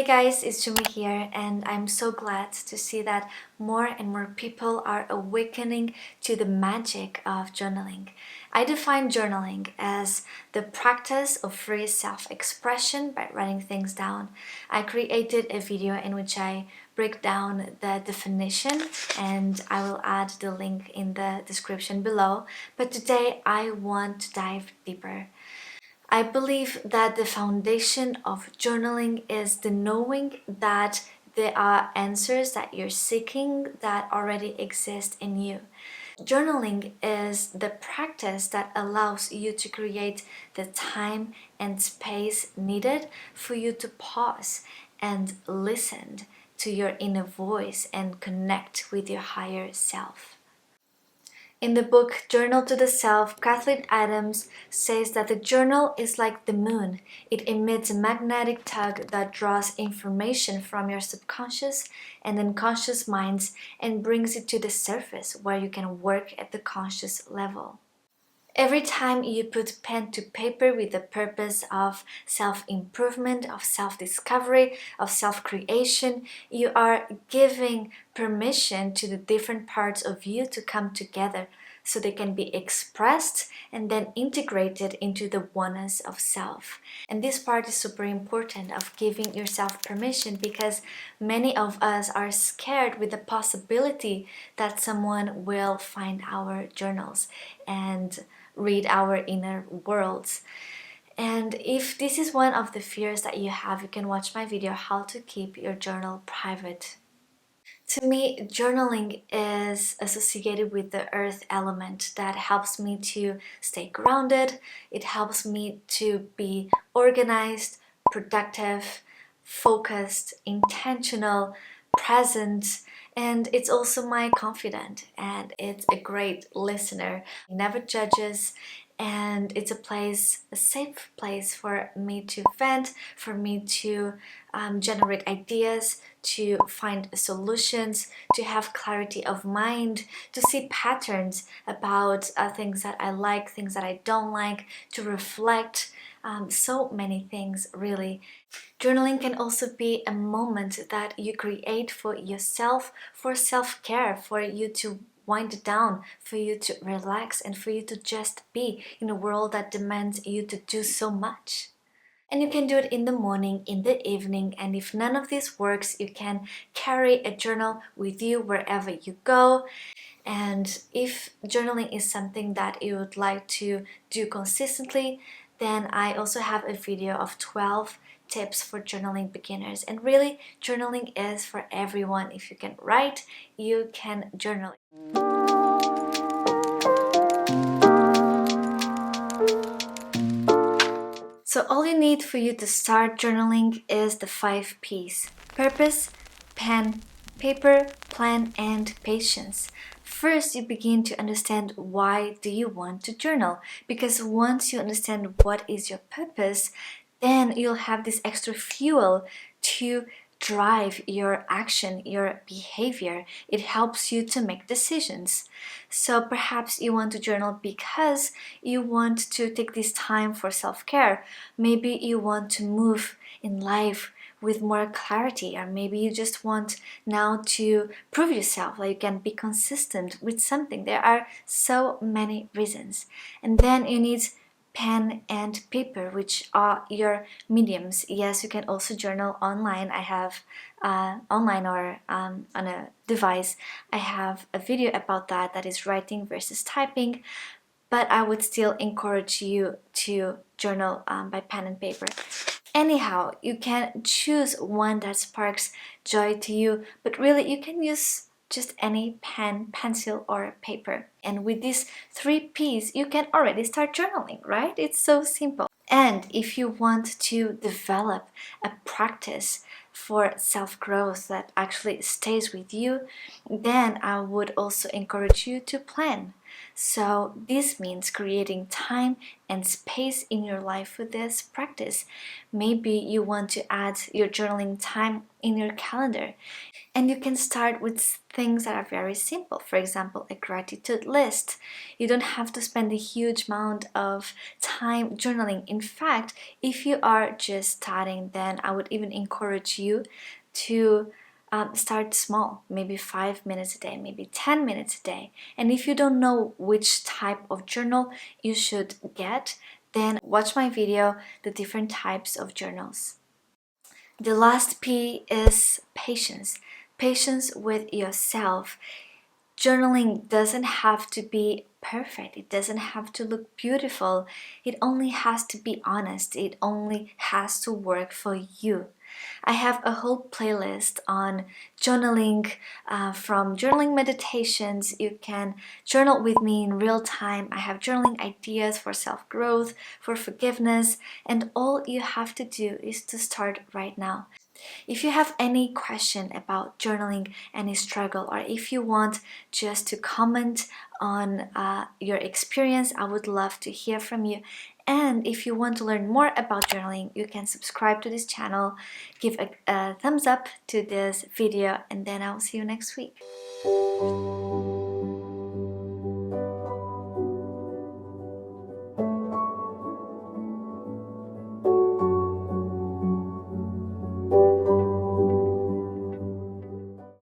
Hey guys, it's Jumi here, and I'm so glad to see that more and more people are awakening to the magic of journaling. I define journaling as the practice of free self-expression by writing things down. I created a video in which I break down the definition, and I will add the link in the description below. But today I want to dive deeper. I believe that the foundation of journaling is the knowing that there are answers that you're seeking that already exist in you. Journaling is the practice that allows you to create the time and space needed for you to pause and listen to your inner voice and connect with your higher self. In the book Journal to the Self, Kathleen Adams says that the journal is like the moon. It emits a magnetic tug that draws information from your subconscious and unconscious minds and brings it to the surface where you can work at the conscious level. Every time you put pen to paper with the purpose of self-improvement, of self-discovery, of self-creation, you are giving permission to the different parts of you to come together so they can be expressed and then integrated into the oneness of self. And this part is super important of giving yourself permission, because many of us are scared with the possibility that someone will find our journals and read our inner worlds. And if this is one of the fears that you have, you can watch my video how to keep your journal private. To me, journaling is associated with the earth element that helps me to stay grounded. It helps me to be organized, productive, focused, intentional, present, and it's also my confidant, and it's a great listener. It never judges, and it's a safe place for me to vent, for me to generate ideas, to find solutions, to have clarity of mind, to see patterns about things that I like, things that I don't like, to reflect, so many things really. Journaling can also be a moment that you create for yourself, for self-care, for you to wind down, for you to relax, and for you to just be in a world that demands you to do so much. And you can do it in the morning, in the evening, and if none of this works, you can carry a journal with you wherever you go. And if journaling is something that you would like to do consistently, then I also have a video of 12 tips for journaling beginners. And really, journaling is for everyone. If you can write, you can journal. So all you need for you to start journaling is the 5 P's: purpose, pen, paper, plan, and patience. First, you begin to understand why do you want to journal, because once you understand what is your purpose, then you'll have this extra fuel to drive your action, your behavior. It helps you to make decisions. So perhaps you want to journal because you want to take this time for self-care. Maybe you want to move in life with more clarity, or maybe you just want now to prove yourself that you can be consistent with something. There are so many reasons. And then you need pen and paper, which are your mediums. Yes, you can also journal online. I have online or on a device. I have a video about that is writing versus typing, but I would still encourage you to journal by pen and paper. Anyhow, you can choose one that sparks joy to you, but really you can use just any pen, pencil, or paper. And with these 3 P's, you can already start journaling, right? It's so simple. And if you want to develop a practice for self-growth that actually stays with you, then I would also encourage you to plan. So this means creating time and space in your life for this practice. Maybe you want to add your journaling time in your calendar. And you can start with things that are very simple. For example, a gratitude list. You don't have to spend a huge amount of time journaling. In fact, if you are just starting, then I would even encourage you to start small, maybe 5 minutes a day, maybe 10 minutes a day. And if you don't know which type of journal you should get, then watch my video, the different types of journals. The last P is patience. Patience with yourself. Journaling doesn't have to be perfect. It doesn't have to look beautiful. It only has to be honest. It only has to work for you. I have a whole playlist on journaling, from journaling meditations. You can journal with me in real time. I have journaling ideas for self-growth, for forgiveness, and all you have to do is to start right now. If you have any question about journaling, any struggle, or if you want just to comment on your experience, I would love to hear from you. And if you want to learn more about journaling, you can subscribe to this channel, give a thumbs up to this video, and then I'll see you next week.